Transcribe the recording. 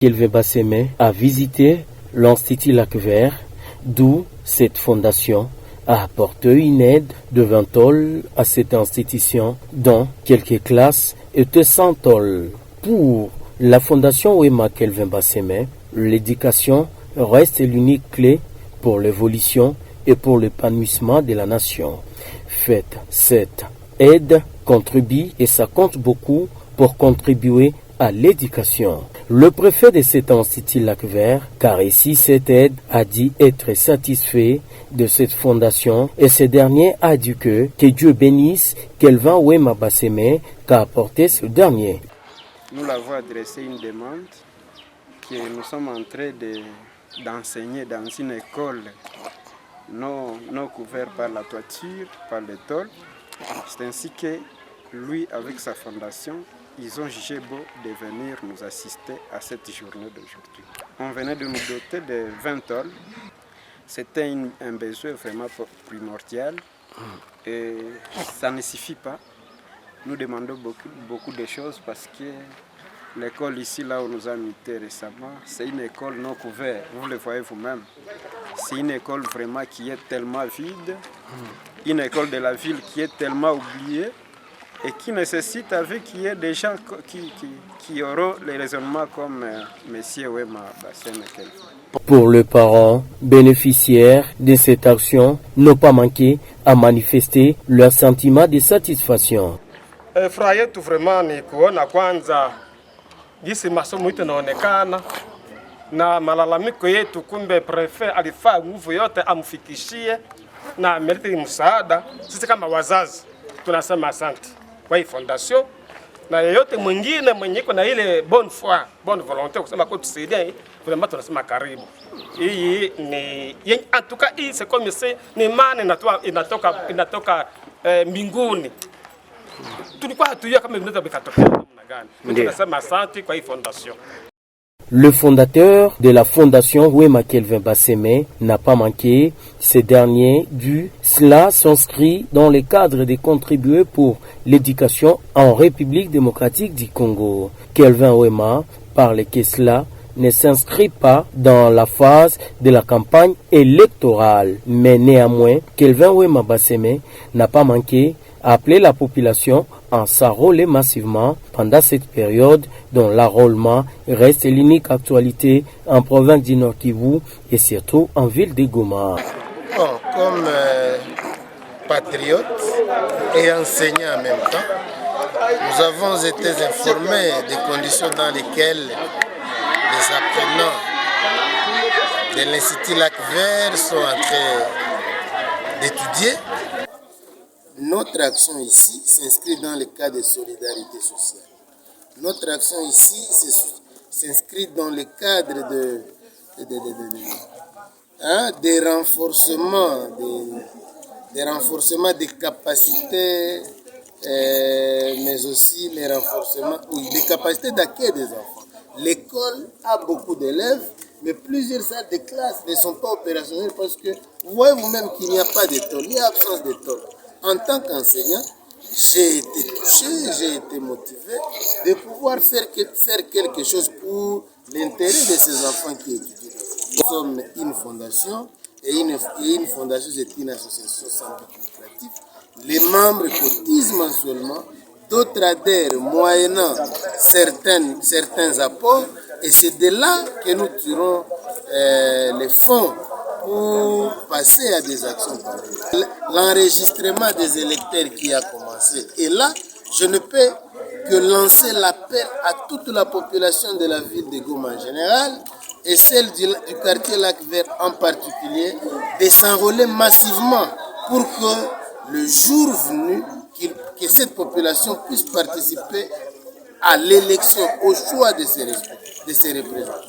Kelvin Basseme a visité l'Institut Lac-Vert, d'où cette fondation a apporté une aide de 20 tôles à cette institution, dont quelques classes étaient 100 tôles. Pour la fondation Wema Kelvin Basseme, l'éducation reste l'unique clé pour l'évolution et pour l'épanouissement de la nation. Faites cette aide contribue et ça compte beaucoup pour contribuer à l'éducation. Le préfet de cet institut Lac-Vert, car ici cette aide, a dit être satisfait de cette fondation et ce dernier a dit que Dieu bénisse Kelvin Wema Basseme qu'a apporté ce dernier. Nous l'avons adressé une demande que nous sommes en train d'enseigner dans une école non couverte par la toiture, par les tôles. C'est ainsi que lui, avec sa fondation, ils ont jugé beau de venir nous assister à cette journée d'aujourd'hui. On venait de nous doter de 20 tôles. C'était un besoin vraiment primordial et ça ne suffit pas. Nous demandons beaucoup de choses parce que l'école ici, là où nous avons été récemment, c'est une école non couverte. Vous le voyez vous-même. C'est une école vraiment qui est tellement vide, une école de la ville qui est tellement oubliée et qui nécessite avec qu'il y ait des gens qui auront les raisonnements comme M. Wema Basseme. Pour les parents bénéficiaires de cette action, n'ont pas manqué à manifester leur sentiment de satisfaction. Furaha yetu vraiment ni kuona kwanza jinsi masomo yetu yanaonekana na malalamiko yetu, kumbe prefet alifaa nguvu yote amfikishie na ameleta msaada. Sisi kama wazazi tunasema asante kwa hii fondation na yeyote mwingine mwenye iko na ile bonne foi, bonne volonté kusema kwa tusaidia, vraiment tunasema karibu. Hii ni en tout cas hii c'est comme c'est ni maana inatoka mbinguni. Le fondateur de la fondation Wema Kelvin Basseme n'a pas manqué. Ces derniers, cela s'inscrit dans le cadre de contribuer pour l'éducation en République démocratique du Congo. Kelvin Wema parle que cela ne s'inscrit pas dans la phase de la campagne électorale. Mais néanmoins, Kelvin Wema Basseme n'a pas manqué à appeler la population à s'enrôler massivement pendant cette période dont l'enrôlement reste l'unique actualité en province du Nord Kivu et surtout en ville de Goma. Bon, comme patriote et enseignant en même temps, nous avons été informés des conditions dans lesquelles les apprenants de l'Institut Lac-Vert sont en train d'étudier. Notre action ici s'inscrit dans le cadre de solidarité sociale. Notre action ici s'inscrit dans le cadre des renforcements des capacités, mais aussi les renforcements des capacités d'accueil des enfants. L'école a beaucoup d'élèves, mais plusieurs salles de classe ne sont pas opérationnelles parce que vous voyez vous-même qu'il n'y a pas de tôle, il y a absence de tôle. En tant qu'enseignant, j'ai été touché, j'ai été motivé de pouvoir faire quelque chose pour l'intérêt de ces enfants qui étudient. Nous sommes une fondation et une fondation, c'est une association sans but lucratif. Les membres cotisent mensuellement, d'autres adhèrent moyennant certains apports et c'est de là que nous tirons les fonds pour passer à des actions pareilles. L'enregistrement des électeurs qui a commencé. Et là, je ne peux que lancer l'appel à toute la population de la ville de Goma en général et celle du quartier Lac-Vert en particulier de s'enrôler massivement pour que le jour venu, que cette population puisse participer à l'élection, au choix de ses représentants.